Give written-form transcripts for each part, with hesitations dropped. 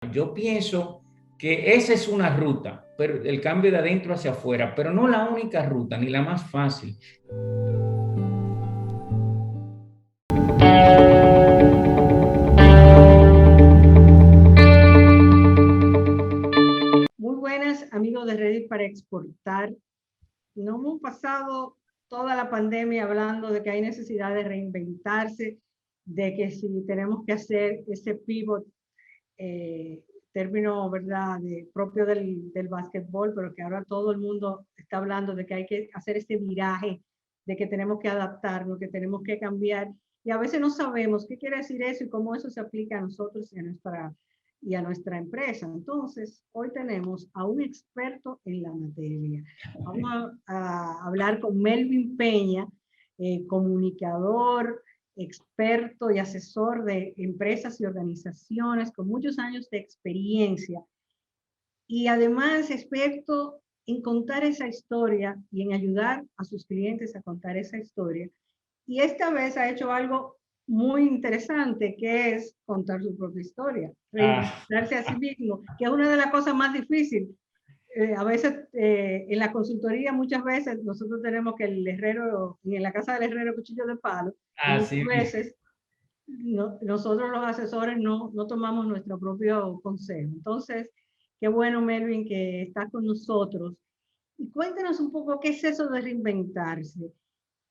Yo pienso que esa es una ruta, pero el cambio de adentro hacia afuera, pero no la única ruta ni la más fácil. Muy buenas, amigos de Reddit para exportar. Nos hemos pasado toda la pandemia hablando de que hay necesidad de reinventarse, de que si tenemos que hacer ese pivot, término verdad propio del básquetbol, pero que ahora todo el mundo está hablando de que hay que hacer este viraje, de que tenemos que adaptarnos, que tenemos que cambiar, y a veces no sabemos qué quiere decir eso y cómo eso se aplica a nosotros y a nuestra empresa. Entonces, hoy tenemos a un experto en la materia. Vamos a hablar con Melvin Peña, comunicador, experto y asesor de empresas y organizaciones con muchos años de experiencia y además experto en contar esa historia y en ayudar a sus clientes a contar esa historia. Y esta vez ha hecho algo muy interesante, que es contar su propia historia, Ah, reinventarse a sí mismo, que es una de las cosas más difíciles. A veces en la consultoría, muchas veces nosotros tenemos que el herrero, y en la casa del herrero cuchillo de palo, y muchas así mismo. veces nosotros los asesores no tomamos nuestro propio consejo. Entonces, qué bueno, Melvin, que estás con nosotros. Y cuéntanos un poco qué es eso de reinventarse.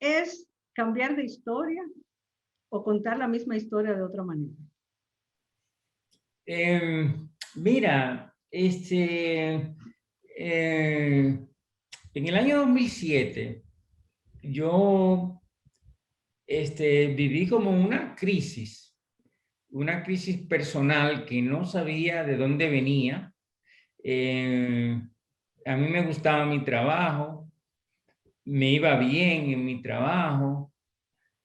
¿Es cambiar de historia o contar la misma historia de otra manera? Mira, en el año 2007 yo viví como una crisis personal que no sabía de dónde venía. Eh, a mí me gustaba mi trabajo, me iba bien en mi trabajo,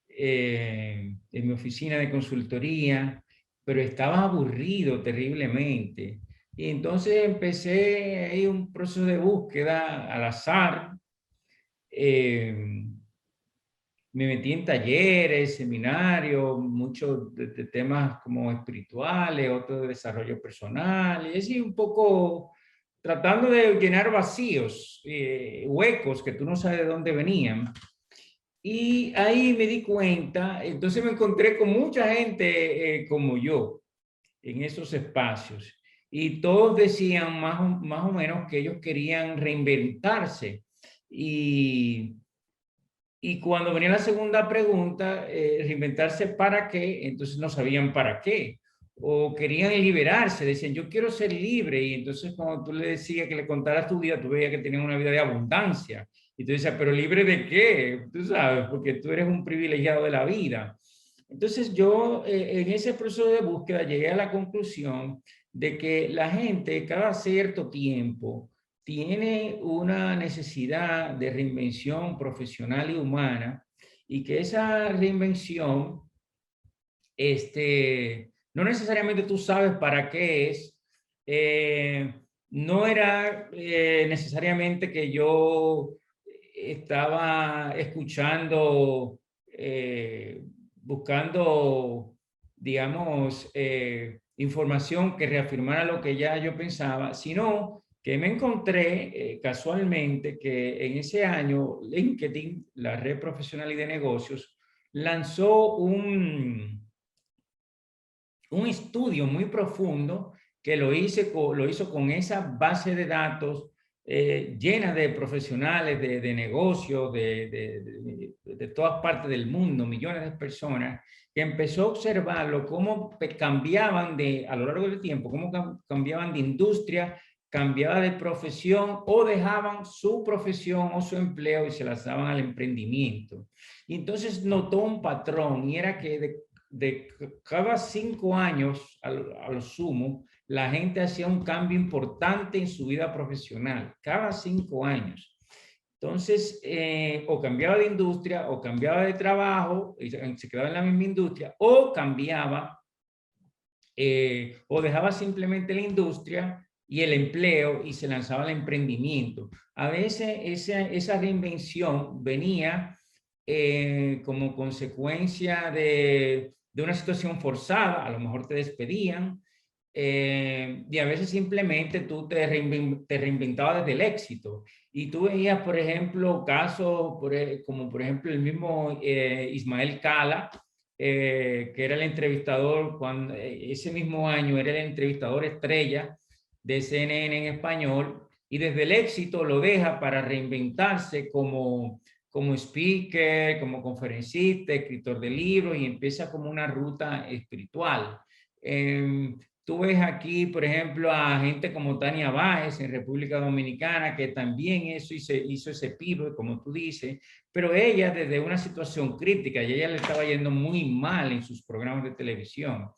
en mi oficina de consultoría, pero estaba aburrido terriblemente. Y entonces empecé ahí un proceso de búsqueda al azar. eh, Me metí en talleres, seminarios, muchos de temas como espirituales, otros de desarrollo personal, y así un poco tratando de llenar vacíos, huecos que tú no sabes de dónde venían. Y ahí me di cuenta, entonces me encontré con mucha gente como yo en esos espacios. Y todos decían más o menos que ellos querían reinventarse. Y y cuando venía la segunda pregunta, reinventarse para qué, entonces no sabían para qué. O querían liberarse, decían, yo quiero ser libre. Y entonces cuando tú le decías que le contaras tu vida, tú veías que tenían una vida de abundancia. Y tú decías, pero libre de qué, tú sabes, porque tú eres un privilegiado de la vida. Entonces yo en ese proceso de búsqueda llegué a la conclusión de que la gente cada cierto tiempo tiene una necesidad de reinvención profesional y humana y que esa reinvención, no necesariamente tú sabes para qué es. No era necesariamente que yo estaba escuchando, buscando, digamos, información que reafirmara lo que ya yo pensaba, sino que me encontré casualmente que en ese año LinkedIn, la red profesional y de negocios, lanzó un estudio muy profundo que lo hizo con esa base de datos llena de profesionales de negocios de todas partes del mundo, millones de personas, que empezó a observarlo cómo cambiaban a lo largo del tiempo, cómo cambiaban de industria, cambiaban de profesión o dejaban su profesión o su empleo y se lanzaban al emprendimiento. Y entonces notó un patrón y era que de cada 5 años, a lo sumo, la gente hacía un cambio importante en su vida profesional, cada 5 años. Entonces, o cambiaba de industria, o cambiaba de trabajo, y se quedaba en la misma industria, o cambiaba, o dejaba simplemente la industria y el empleo y se lanzaba al emprendimiento. A veces esa reinvención venía como consecuencia de una situación forzada, a lo mejor te despedían, y a veces simplemente tú te reinventabas desde el éxito. Y tú veías, por ejemplo, casos como por ejemplo el mismo Ismael Cala, que era el entrevistador, cuando ese mismo año era el entrevistador estrella de CNN en español, y desde el éxito lo deja para reinventarse como speaker, como conferencista, escritor de libros, y empieza como una ruta espiritual. Tú ves aquí, por ejemplo, a gente como Tania Báez en República Dominicana, que también hizo ese pivot, como tú dices, pero ella desde una situación crítica, y ella le estaba yendo muy mal en sus programas de televisión.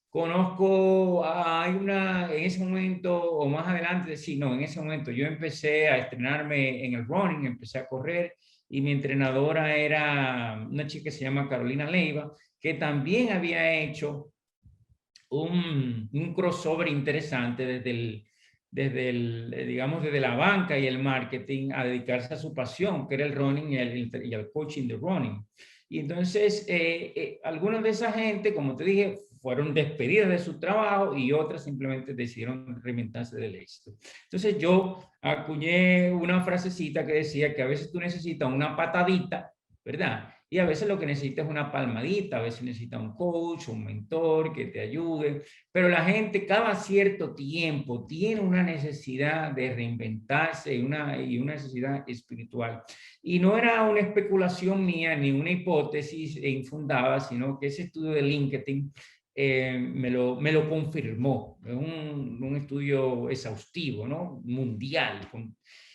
Conozco, en ese momento, o más adelante, sí, no, en ese momento yo empecé a estrenarme en el running, empecé a correr, y mi entrenadora era una chica que se llama Carolina Leiva, que también había hecho un crossover interesante digamos, desde la banca y el marketing a dedicarse a su pasión, que era el running y el coaching de running. Y entonces, algunas de esa gente, como te dije, fueron despedidas de su trabajo y otras simplemente decidieron reinventarse del éxito. Entonces yo acuñé una frasecita que decía que a veces tú necesitas una patadita, ¿verdad? Y a veces lo que necesitas es una palmadita, a veces necesitas un coach, un mentor que te ayude, pero la gente cada cierto tiempo tiene una necesidad de reinventarse y una necesidad espiritual. Y no era una especulación mía ni una hipótesis infundada, sino que ese estudio de LinkedIn me lo confirmó. Es un estudio exhaustivo, ¿no? Mundial,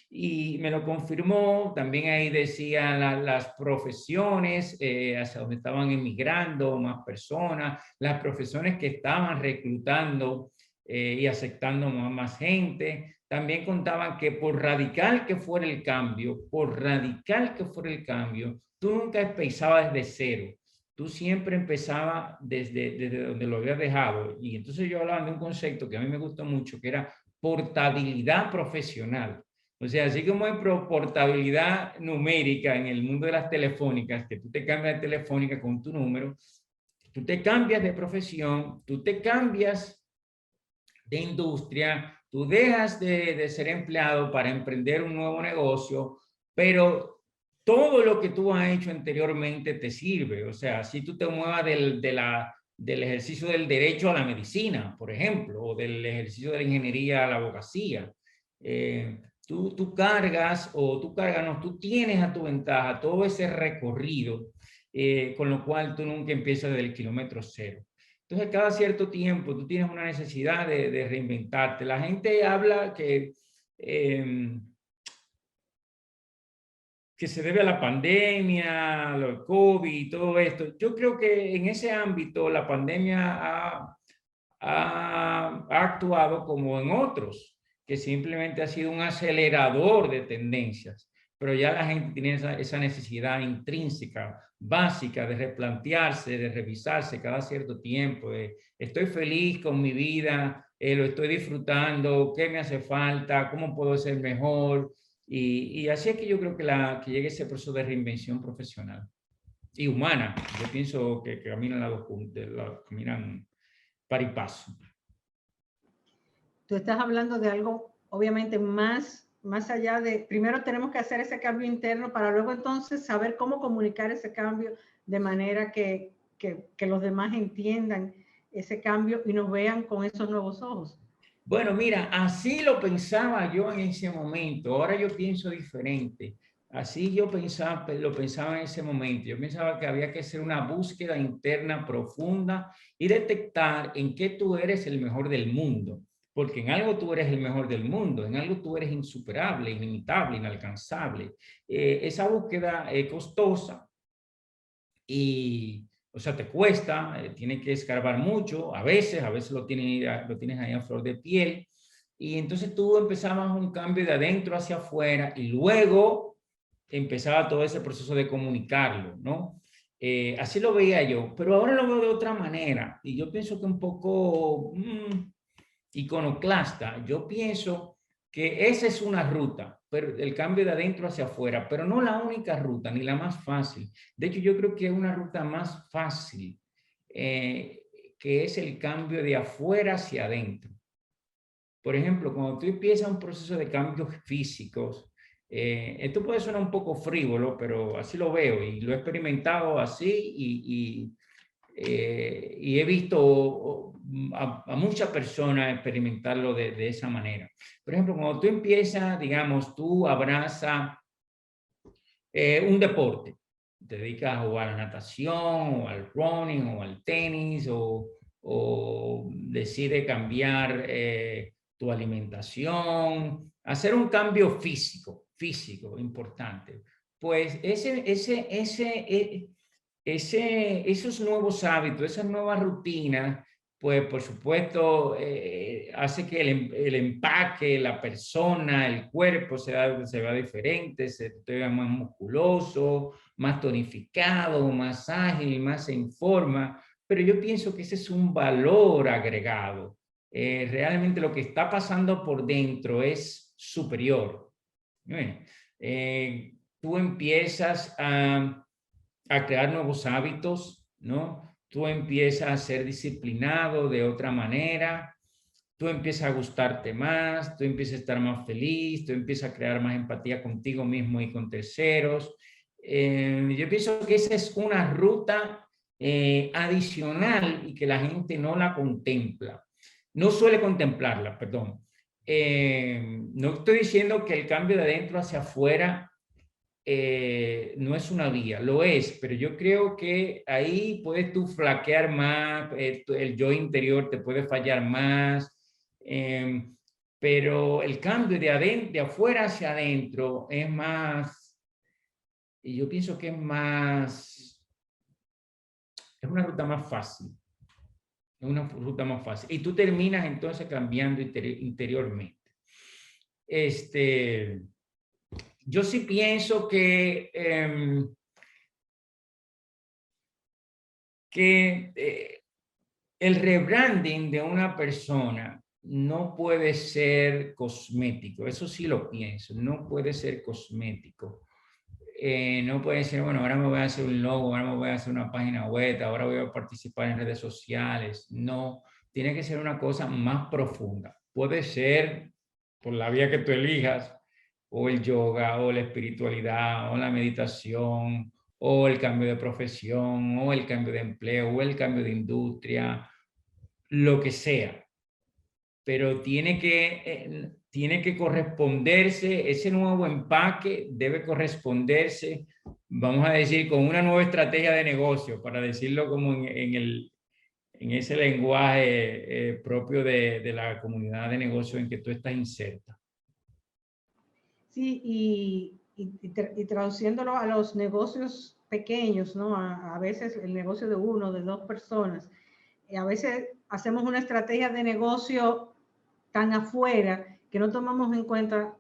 y me lo confirmó. También ahí decían las profesiones hacia donde estaban emigrando más personas, las profesiones que estaban reclutando y aceptando más gente. También contaban que por radical que fuera el cambio, tú nunca empezabas desde cero. Tú siempre empezabas desde donde lo habías dejado. Y entonces yo hablaba de un concepto que a mí me gustó mucho, que era portabilidad profesional. O sea, así como hay portabilidad numérica en el mundo de las telefónicas, que tú te cambias de telefónica con tu número, tú te cambias de profesión, tú te cambias de industria, tú dejas de ser empleado para emprender un nuevo negocio, pero todo lo que tú has hecho anteriormente te sirve. O sea, si tú te muevas del ejercicio del derecho a la medicina, por ejemplo, o del ejercicio de la ingeniería a la abogacía, tú cargas, no, tú tienes a tu ventaja todo ese recorrido, con lo cual tú nunca empiezas desde el kilómetro cero. Entonces, cada cierto tiempo tú tienes una necesidad de reinventarte. La gente habla que se debe a la pandemia, lo COVID y todo esto. Yo creo que en ese ámbito la pandemia ha actuado como en otros, que simplemente ha sido un acelerador de tendencias, pero ya la gente tiene esa necesidad intrínseca, básica, de replantearse, de revisarse cada cierto tiempo, estoy feliz con mi vida, lo estoy disfrutando, qué me hace falta, cómo puedo ser mejor, y así es que yo creo que llegue ese proceso de reinvención profesional y humana. Yo pienso que caminan caminan par y paso. Tú estás hablando de algo obviamente más allá de, primero tenemos que hacer ese cambio interno para luego entonces saber cómo comunicar ese cambio de manera que los demás entiendan ese cambio y nos vean con esos nuevos ojos. Bueno, mira, así lo pensaba yo en ese momento. Ahora yo pienso diferente. Así lo pensaba en ese momento. Yo pensaba que había que hacer una búsqueda interna profunda y detectar en qué tú eres el mejor del mundo. Porque en algo tú eres el mejor del mundo, en algo tú eres insuperable, inimitable, inalcanzable. Esa búsqueda es costosa y, o sea, te cuesta, tienes que escarbar mucho, a veces lo tienes ahí a flor de piel, y entonces tú empezabas un cambio de adentro hacia afuera y luego empezaba todo ese proceso de comunicarlo, ¿no? Así lo veía yo, pero ahora lo veo de otra manera y yo pienso que un poco iconoclasta. Yo pienso que esa es una ruta, pero el cambio de adentro hacia afuera, pero no la única ruta ni la más fácil. De hecho, yo creo que es una ruta más fácil, que es el cambio de afuera hacia adentro. Por ejemplo, cuando tú empiezas un proceso de cambios físicos, esto puede sonar un poco frívolo, pero así lo veo y lo he experimentado así y he visto a muchas personas experimentarlo de esa manera. Por ejemplo, cuando tú empiezas, digamos, tú abrazas un deporte, te dedicas o a la natación o al running o al tenis o decides cambiar tu alimentación, hacer un cambio físico importante, pues esos nuevos hábitos, esas nuevas rutinas, pues por supuesto hace que el empaque, la persona, el cuerpo se vea diferente, se vea más musculoso, más tonificado, más ágil, más en forma. Pero yo pienso que ese es un valor agregado. Realmente lo que está pasando por dentro es superior. Tú empiezas a crear nuevos hábitos, ¿no? Tú empiezas a ser disciplinado de otra manera, tú empiezas a gustarte más, tú empiezas a estar más feliz, tú empiezas a crear más empatía contigo mismo y con terceros. Yo pienso que esa es una ruta adicional y que la gente no la contempla, no suele contemplarla, perdón. No estoy diciendo que el cambio de adentro hacia afuera no es una vía, lo es, pero yo creo que ahí puedes tú flaquear más, el yo interior te puede fallar más, pero el cambio de afuera hacia adentro es más, y yo pienso que es una ruta más fácil, es una ruta más fácil, y tú terminas entonces cambiando interiormente. Yo sí pienso que el rebranding de una persona no puede ser cosmético, eso sí lo pienso, no puede ser cosmético. No puede ser, bueno, ahora me voy a hacer un logo, ahora me voy a hacer una página web, ahora voy a participar en redes sociales. No, tiene que ser una cosa más profunda. Puede ser por la vía que tú elijas, o el yoga, o la espiritualidad, o la meditación, o el cambio de profesión, o el cambio de empleo, o el cambio de industria, lo que sea. Pero tiene que corresponderse, ese nuevo empaque debe corresponderse, vamos a decir, con una nueva estrategia de negocio, para decirlo como en ese lenguaje propio de la comunidad de negocio en que tú estás inserta. Sí, y traduciéndolo a los negocios pequeños, ¿no? A veces el negocio de uno, de dos personas, a veces hacemos una estrategia de negocio tan afuera que no tomamos en cuenta,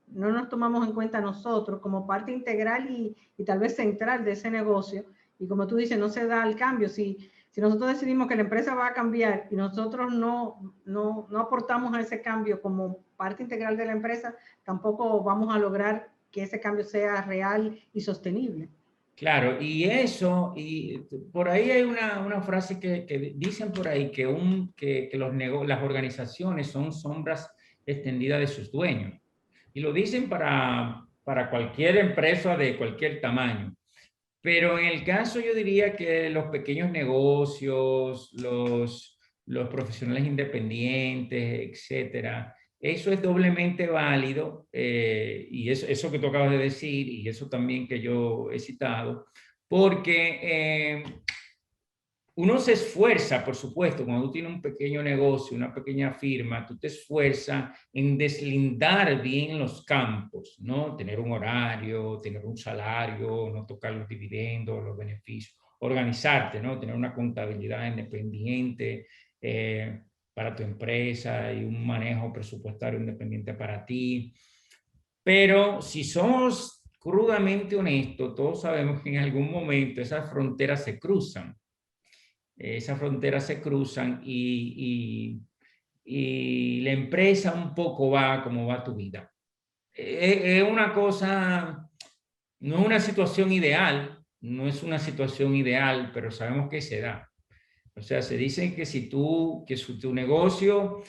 no nos tomamos en cuenta nosotros como parte integral y tal vez central de ese negocio. Y como tú dices, no se da el cambio. Si nosotros decidimos que la empresa va a cambiar y nosotros no aportamos a ese cambio como parte integral de la empresa, tampoco vamos a lograr que ese cambio sea real y sostenible. Claro, y por ahí hay una frase que dicen por ahí que las organizaciones son sombras extendidas de sus dueños. Y lo dicen para cualquier empresa de cualquier tamaño. Pero en el caso yo diría que los pequeños negocios, los profesionales independientes, etcétera, eso es doblemente válido y eso que tú acabas de decir y eso también que yo he citado, porque uno se esfuerza, por supuesto, cuando tú tienes un pequeño negocio, una pequeña firma, tú te esfuerzas en deslindar bien los campos, ¿no? Tener un horario, tener un salario, no tocar los dividendos, los beneficios, organizarte, ¿no? Tener una contabilidad independiente para tu empresa y un manejo presupuestario independiente para ti. Pero si somos crudamente honestos, todos sabemos que en algún momento esas fronteras se cruzan. Esas fronteras se cruzan y la empresa un poco va como va tu vida. Es una cosa, no es una situación ideal, no es una situación ideal, pero sabemos que se da. O sea, se dice que si tú, tu negocio,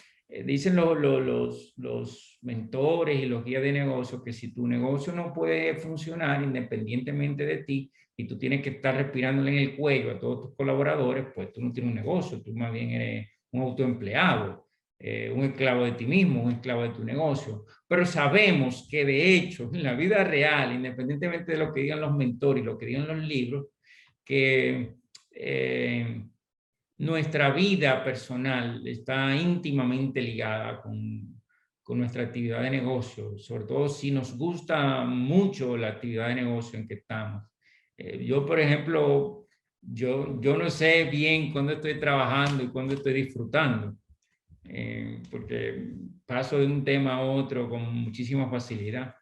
dicen los mentores y los guías de negocio, que si tu negocio no puede funcionar independientemente de ti y tú tienes que estar respirándole en el cuello a todos tus colaboradores, pues tú no tienes un negocio, tú más bien eres un autoempleado, un esclavo de ti mismo, un esclavo de tu negocio. Pero sabemos que de hecho, en la vida real, independientemente de lo que digan los mentores y lo que digan los libros, que nuestra vida personal está íntimamente ligada con nuestra actividad de negocio, sobre todo si nos gusta mucho la actividad de negocio en que estamos. Yo, por ejemplo, yo no sé bien cuándo estoy trabajando y cuándo estoy disfrutando, porque paso de un tema a otro con muchísima facilidad.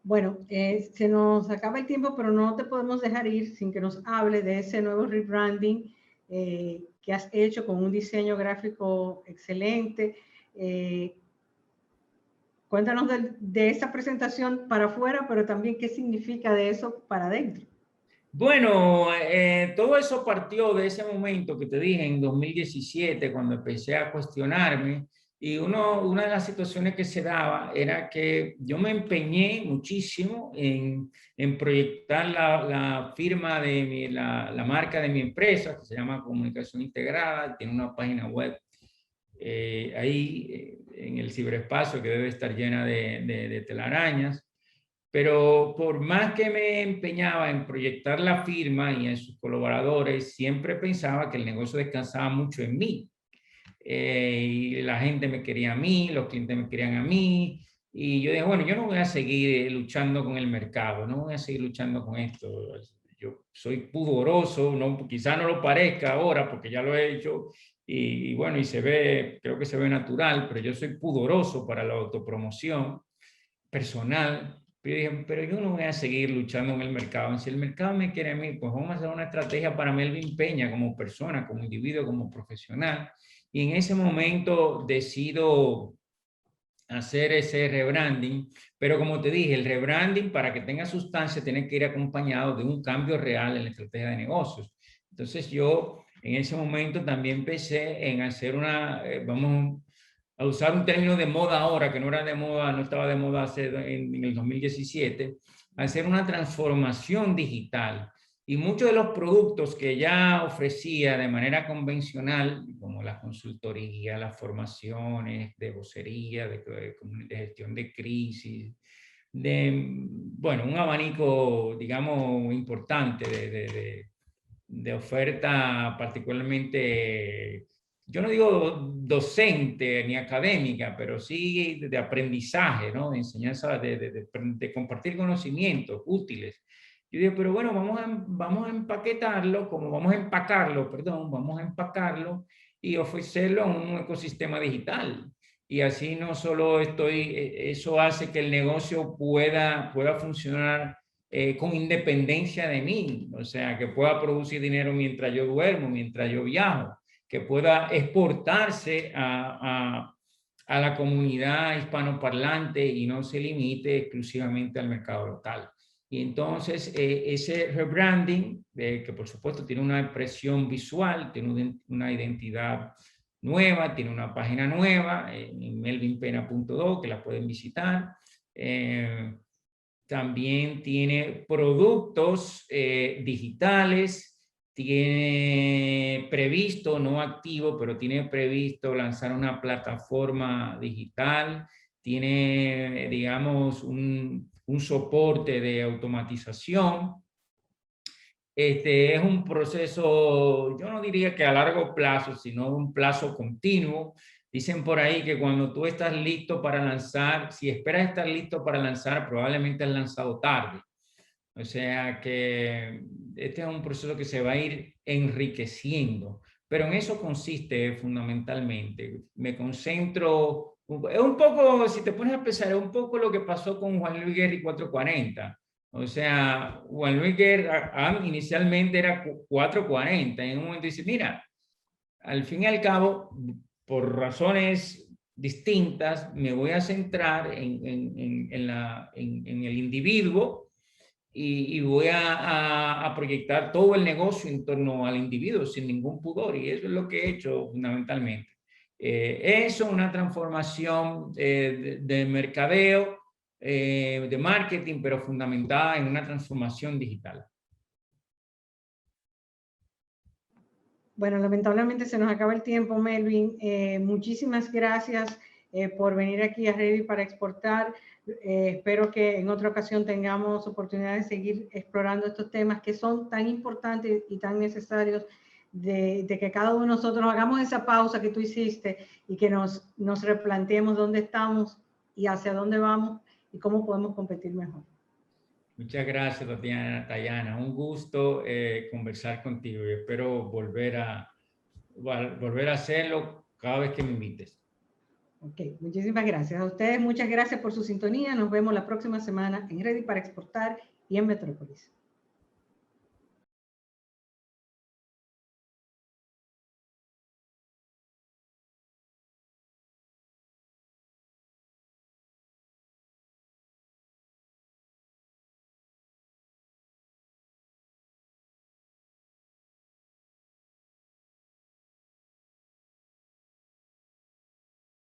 Bueno, se nos acaba el tiempo, pero no te podemos dejar ir sin que nos hable de ese nuevo rebranding que has hecho con un diseño gráfico excelente. Cuéntanos de esa presentación para afuera, pero también qué significa de eso para adentro. Bueno, todo eso partió de ese momento que te dije en 2017, cuando empecé a cuestionarme. Y una de las situaciones que se daba era que yo me empeñé muchísimo en proyectar la firma de la marca de mi empresa, que se llama Comunicación Integrada, tiene una página web ahí en el ciberespacio que debe estar llena de telarañas. Pero por más que me empeñaba en proyectar la firma y en sus colaboradores, siempre pensaba que el negocio descansaba mucho en mí. Y la gente me quería a mí, los clientes me querían a mí. Y yo dije, bueno, yo no voy a seguir luchando con el mercado, no voy a seguir luchando con esto. Yo soy pudoroso, no, quizá no lo parezca ahora porque ya lo he hecho y bueno, y se ve, creo que se ve natural, pero yo soy pudoroso para la autopromoción personal. Pero yo no voy a seguir luchando en el mercado. Si el mercado me quiere a mí, pues vamos a hacer una estrategia para Melvin Peña como persona, como individuo, como profesional. Y en ese momento decido hacer ese rebranding, pero como te dije, el rebranding para que tenga sustancia tiene que ir acompañado de un cambio real en la estrategia de negocios. Entonces yo en ese momento también empecé en hacer vamos a usar un término de moda ahora, que no era de moda, no estaba de moda en el 2017, hacer una transformación digital. Y muchos de los productos que ya ofrecía de manera convencional, como la consultoría, las formaciones de vocería, de gestión de crisis, bueno, un abanico, digamos, importante de oferta particularmente, yo no digo docente ni académica, pero sí de aprendizaje, ¿no? De enseñanza, de compartir conocimientos útiles. Yo digo, pero bueno, vamos a empaquetarlo, como vamos a empacarlo, perdón, vamos a empacarlo y ofrecerlo a un ecosistema digital. Y así no solo eso hace que el negocio pueda funcionar con independencia de mí, o sea, que pueda producir dinero mientras yo duermo, mientras yo viajo, que pueda exportarse a la comunidad hispanoparlante y no se limite exclusivamente al mercado local. Y entonces ese rebranding, que por supuesto tiene una expresión visual, tiene una identidad nueva, tiene una página nueva en melvinpena.do que la pueden visitar. También tiene productos digitales, tiene previsto, no activo, pero tiene previsto lanzar una plataforma digital, tiene, digamos, un soporte de automatización. Es un proceso, yo no diría que a largo plazo, sino un plazo continuo. Dicen por ahí que cuando tú estás listo para lanzar, si esperas estar listo para lanzar, probablemente has lanzado tarde. O sea que este es un proceso que se va a ir enriqueciendo, pero en eso consiste fundamentalmente. Me concentro, es un poco, si te pones a pensar, es un poco lo que pasó con Juan Luis Guerra y 440. O sea, Juan Luis Guerra inicialmente era 440. En un momento dice, mira, al fin y al cabo, por razones distintas, me voy a centrar en el individuo y voy a proyectar todo el negocio en torno al individuo sin ningún pudor. Y eso es lo que he hecho fundamentalmente. Eso, una transformación de mercadeo, de marketing, pero fundamentada en una transformación digital. Bueno, lamentablemente se nos acaba el tiempo, Melvin. Muchísimas gracias por venir aquí a Ready para Exportar. Espero que en otra ocasión tengamos oportunidad de seguir explorando estos temas que son tan importantes y tan necesarios de que cada uno de nosotros hagamos esa pausa que tú hiciste y que nos replanteemos dónde estamos y hacia dónde vamos y cómo podemos competir mejor. Muchas gracias, Tayana. Un gusto conversar contigo y espero volver a hacerlo cada vez que me invites. Ok, muchísimas gracias. A ustedes muchas gracias por su sintonía. Nos vemos la próxima semana en Ready para Exportar y en Metrópolis.